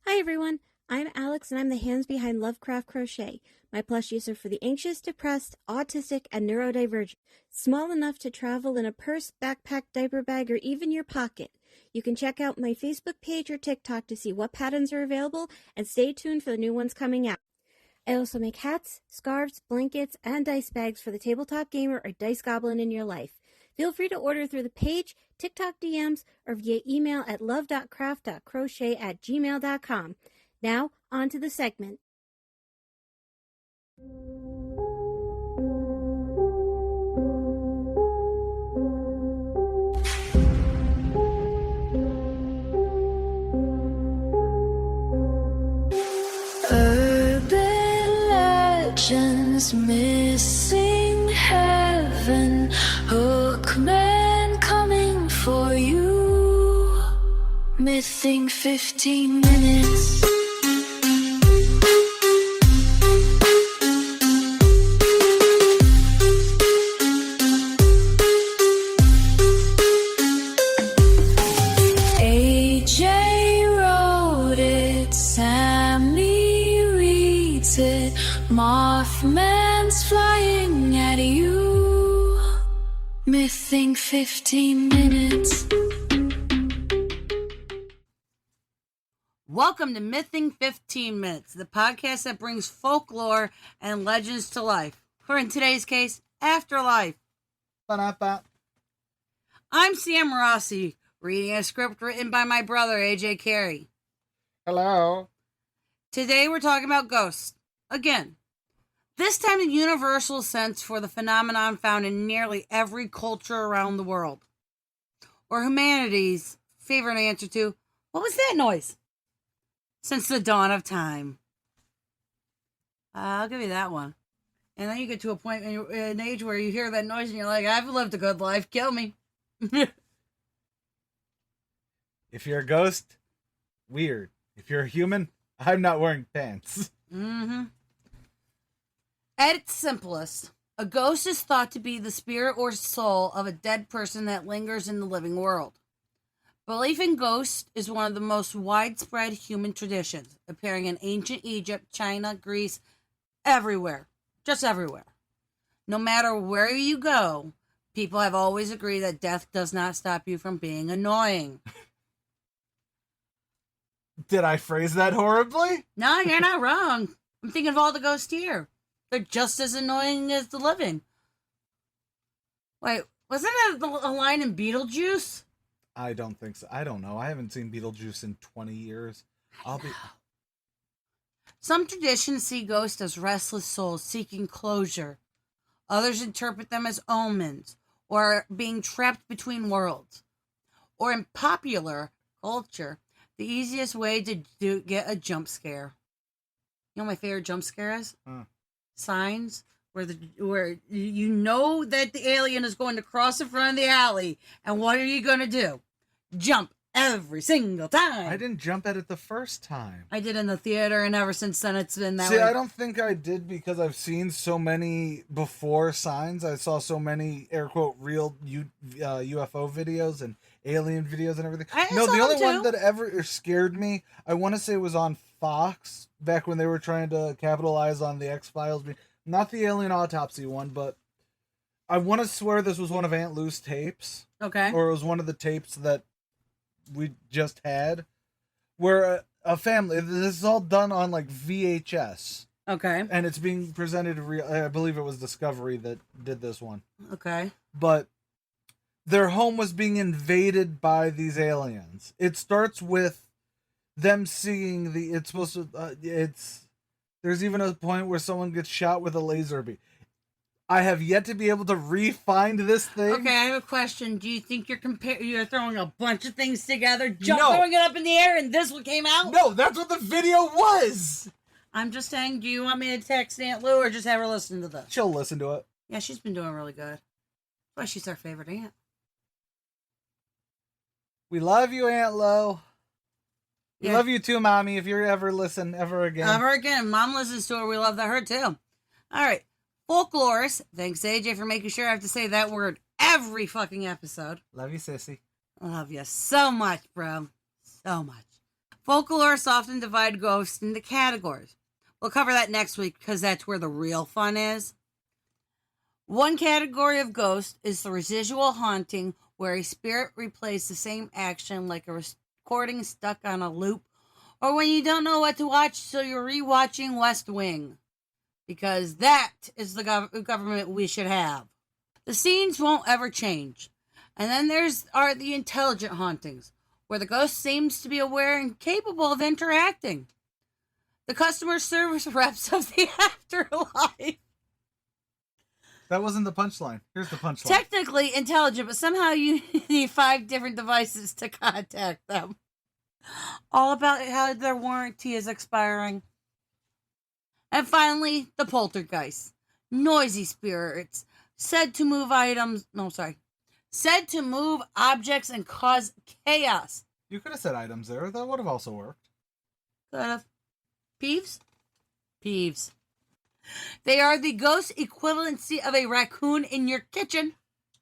Hi everyone, I'm Alex and I'm the hands behind Lovecraft Crochet. My plushies are for the anxious, depressed, autistic, and neurodivergent. Small enough to travel in a purse, backpack, diaper bag, or even your pocket. You can check out my Facebook page or TikTok to see what patterns are available and stay tuned for the new ones coming out. I also make hats, scarves, blankets, and dice bags for the tabletop gamer or dice goblin in your life. Feel free to order through the page, TikTok DMs, or via email at love.craft.crochet@gmail.com. Now, on to the segment. Urban legends, missing heaven, hookmen coming for you, missing 15 minutes. AJ wrote it, Sammy reads it, Mothman's flying at you, missing 15 minutes. Welcome to Mything 15 Minutes, the podcast that brings folklore and legends to life. Or in today's case, afterlife. Ba-da-ba. I'm Sam Rossi, reading a script written by my brother, AJ Carey. Hello. Today we're talking about ghosts. Again, this time a universal sense for the phenomenon found in nearly every culture around the world. Or humanity's favorite answer to, what was that noise? Since the dawn of time. I'll give you that one. And then you get to a point in an age where you hear that noise and you're like, I've lived a good life, kill me. If you're a ghost, weird. If you're a human, I'm not wearing pants. Mm-hmm. At its simplest, a ghost is thought to be the spirit or soul of a dead person that lingers in the living world. Belief in ghosts is one of the most widespread human traditions, appearing in ancient Egypt, China, Greece, everywhere. Just everywhere. No matter where you go, people have always agreed that death does not stop you from being annoying. Did I phrase that horribly? No, you're not wrong. I'm thinking of all the ghosts here. They're just as annoying as the living. Wait, wasn't that a line in Beetlejuice? I don't think so. I don't know. I haven't seen Beetlejuice in 20 years. Some traditions see ghosts as restless souls seeking closure. Others interpret them as omens or being trapped between worlds. Or in popular culture, the easiest way to get a jump scare. You know what my favorite jump scare is? Signs where you know that the alien is going to cross in front of the alley, and what are you going to do? Jump every single time. I didn't jump at it the first time. I did in the theater, and ever since then it's been that See, way. I don't think I did because I've seen so many before signs. I saw so many, air quote, real UFO videos and alien videos and everything. No, the only one that ever scared me, I want to say was on Fox, back when they were trying to capitalize on the X-Files. Not the alien autopsy one, but I want to swear this was one of Aunt Lou's tapes. Okay. Or it was one of the tapes that we just had, where a family, this is all done on like VHS. Okay. And it's being presented real. I believe it was Discovery that did this one. Okay. But their home was being invaded by these aliens. It starts with them seeing it's supposed to, there's even a point where someone gets shot with a laser beam. I have yet to be able to re-find this thing. Okay, I have a question. Do you think you're throwing a bunch of things together, throwing it up in the air, and this one came out? No, that's what the video was. I'm just saying, do you want me to text Aunt Lou or just have her listen to this? She'll listen to it. Yeah, she's been doing really good. Well, she's our favorite aunt. We love you, Aunt Lo. We Yeah. love you too, Mommy, if you ever listen ever again. Ever again. Mom listens to her. We love her too. All right. Folklorist. Thanks, AJ, for making sure I have to say that word every fucking episode. Love you, sissy. I love you so much, bro. So much. Folklorists often divide ghosts into categories. We'll cover that next week because that's where the real fun is. One category of ghost is the residual haunting, where a spirit replays the same action like a recording stuck on a loop, or when you don't know what to watch, so you're rewatching West Wing. Because that is the government we should have. The scenes won't ever change. And then are the intelligent hauntings, where the ghost seems to be aware and capable of interacting. The customer service reps of the afterlife. That wasn't the punchline. Here's the punchline. Technically intelligent, but somehow you need 5 different devices to contact them. All about how their warranty is expiring. And finally, the poltergeists. Noisy spirits. Said to move objects and cause chaos. You could have said items there. That would have also worked. Could have. Peeves? Peeves. They are the ghost equivalency of a raccoon in your kitchen.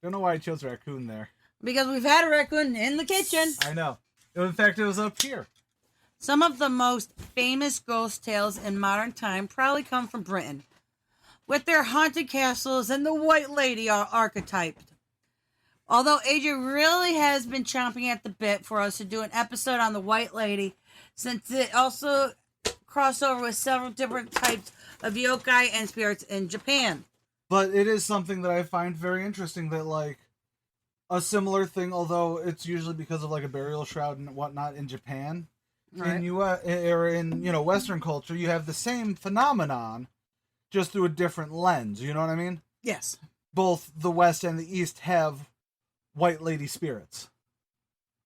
Don't know why I chose raccoon there. Because we've had a raccoon in the kitchen. I know. In fact, it was up here. Some of the most famous ghost tales in modern time probably come from Britain, with their haunted castles and the White Lady archetyped. Although AJ really has been chomping at the bit for us to do an episode on the White Lady, since it also crossed over with several different types of yokai and spirits in Japan. But it is something that I find very interesting, that like a similar thing, although it's usually because of like a burial shroud and whatnot in Japan. Right. In Western culture, you have the same phenomenon, just through a different lens. You know what I mean? Yes. Both the West and the East have White Lady spirits,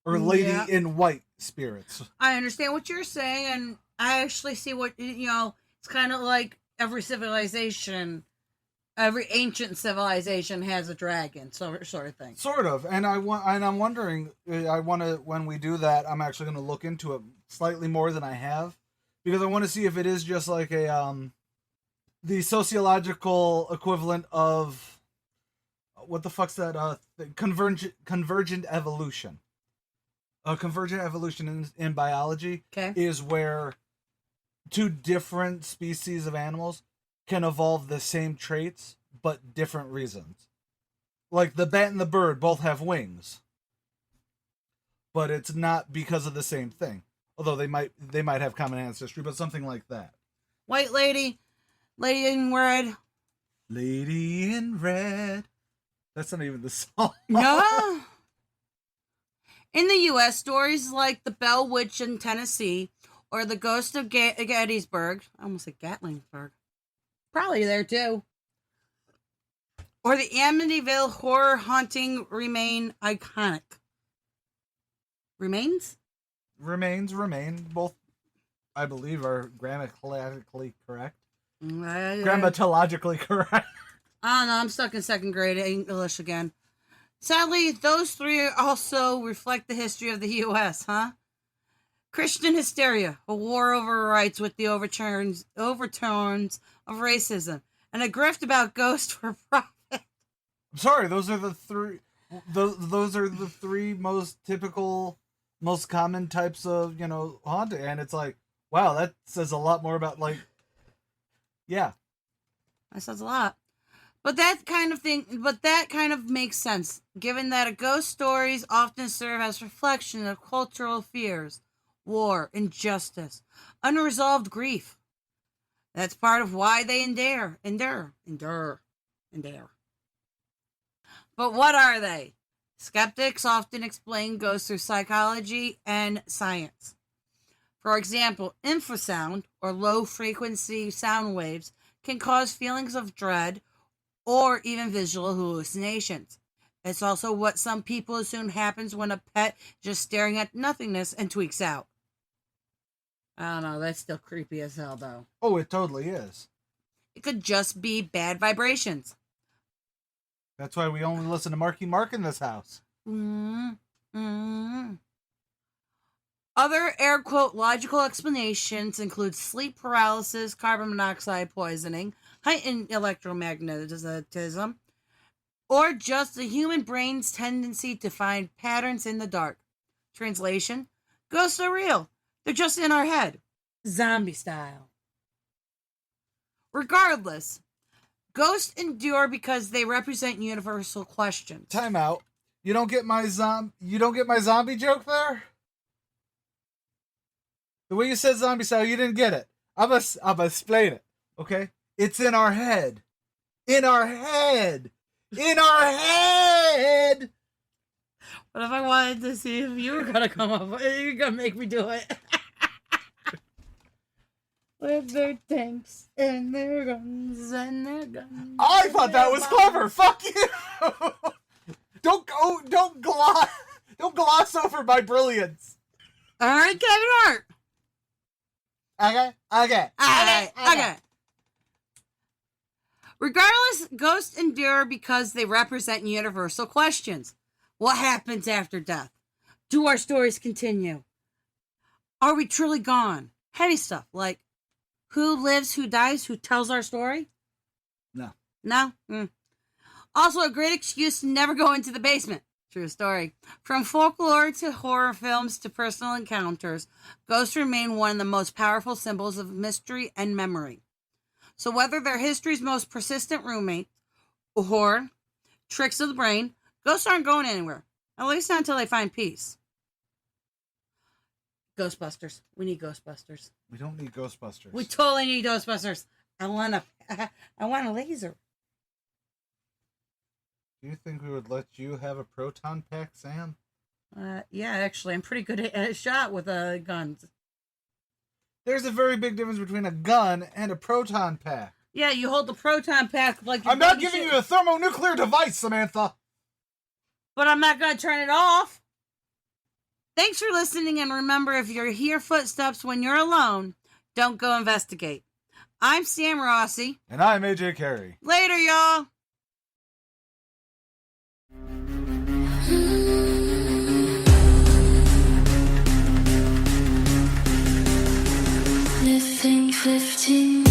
or lady in white spirits. I understand what you're saying, and I actually see what it's kind of like every civilization. Every ancient civilization has a dragon, sort of thing. Sort of, and I'm wondering. When we do that, I'm actually going to look into it slightly more than I have, because I want to see if it is just like the sociological equivalent of what the fuck's that? Convergent evolution. Convergent evolution in biology is where 2 different species of animals can evolve the same traits, but different reasons. Like the bat and the bird both have wings, but it's not because of the same thing. Although they might have common ancestry, but something like that. White Lady, Lady in Red. Lady in Red. That's not even the song. No. In the U.S., stories like the Bell Witch in Tennessee, or the Ghost of Gettysburg. I almost said Gatlinburg. Probably there too. Or the Amityville horror haunting remain iconic. Remain. Both, I believe, are grammatically correct. Grammatologically correct. I don't know. I'm stuck in 2nd grade English again. Sadly, those 3 also reflect the history of the U.S., huh? Christian hysteria, a war over rights with the overtones of racism, and a grift about ghosts for profit. I'm sorry, those are the 3. Those are the 3 most typical, most common types of haunting, and it's like, wow, that says a lot more about that says a lot. But that kind of makes sense, given that ghost stories often serve as reflection of cultural fears, war, injustice, unresolved grief. That's part of why they endure. But what are they? Skeptics often explain ghosts through psychology and science. For example, infrasound, or low-frequency sound waves, can cause feelings of dread or even visual hallucinations. It's also what some people assume happens when a pet is just staring at nothingness and tweaks out. I don't know, that's still creepy as hell, though. Oh, it totally is. It could just be bad vibrations. That's why we only listen to Marky Mark in this house. Other air quote logical explanations include sleep paralysis, carbon monoxide poisoning, heightened electromagnetism, or just the human brain's tendency to find patterns in the dark. Translation: ghosts are real. They're just in our head. Zombie style. Regardless, ghosts endure because they represent universal questions. Time out. You don't get my zombie joke there? The way you said zombie style, you didn't get it. I'm gonna explain it, okay? It's in our head. In our head. In our head. What if I wanted to see if you were gonna come up? You're gonna make me do it. With their tanks and their guns and their guns. I thought that was clever. Fuck you. Don't gloss over my brilliance. All right, Kevin Hart. Okay. Regardless, ghosts endure because they represent universal questions. What happens after death? Do our stories continue? Are we truly gone? Heavy stuff like who lives, who dies, who tells our story? No. No? Also, a great excuse to never go into the basement. True story. From folklore to horror films to personal encounters, ghosts remain one of the most powerful symbols of mystery and memory. So whether they're history's most persistent roommate or tricks of the brain, ghosts aren't going anywhere. At least not until they find peace. Ghostbusters. We need Ghostbusters. We don't need Ghostbusters. We totally need Ghostbusters. I want a laser. Do you think we would let you have a proton pack, Sam? Yeah, actually, I'm pretty good at a shot with guns. There's a very big difference between a gun and a proton pack. Yeah, you hold the proton pack like I'm not giving you a thermonuclear device, Samantha. But I'm not going to turn it off. Thanks for listening, and remember, if you hear footsteps when you're alone, don't go investigate. I'm Sam Rossi. And I'm AJ Carey. Later, y'all. Living 15.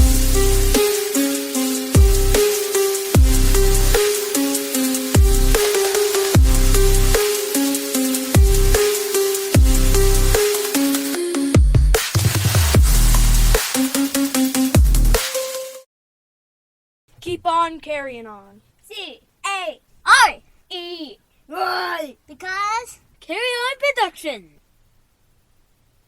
Keep on carrying on. C-A-R-E. E. Right. Because Carry On Production.